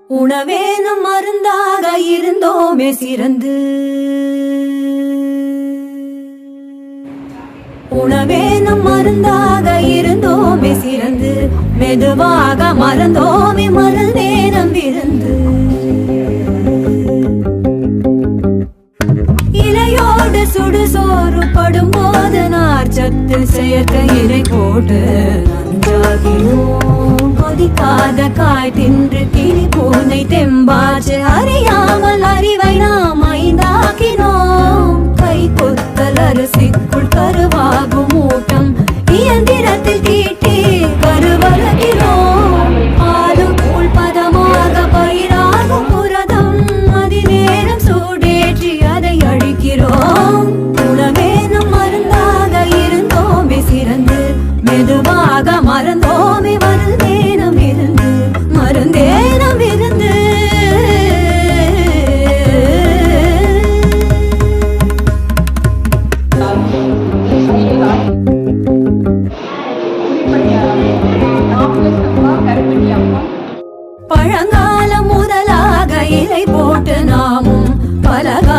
உணவே நம் மருந்தாக இருந்தோமே சிறந்து, உணவே நம் மருந்தாக இருந்தோமே சிறந்து, மெதுவாக மறந்தோமே மறந்தே நம் விருந்து. இலையோடு சுடுசோறு படும்போது நார்ச்சத்து செயற்கை இலை போட்டு நஞ்சாகினோம். கொதிக்காத காய் தின்று கிளி பூனை தெம்பாச்சு அறியாமல் அறிவை நாம் ஐந்தாக்கினோம். கை கொத்தல் அரிசிக்குள் கருவாகும் ஊட்டம் இயந்திரத்தில் தீட்டி கருவறுக்கிறோம். ஆளுக்குள் பதமாக பயிராகும் புரதம் அதிநேரம் சூடேற்றி அதை அழிக்கிறோம். உணவே நம் மருந்தாக இருந்தோமே சிறந்து, மெதுவாக மறந்தோமே மருந்தேனம் இருந்து, மருந்தேனம் இருந்து. பழங்காலம் முதலாக இலை போட்டு நாமும் பலகாலம்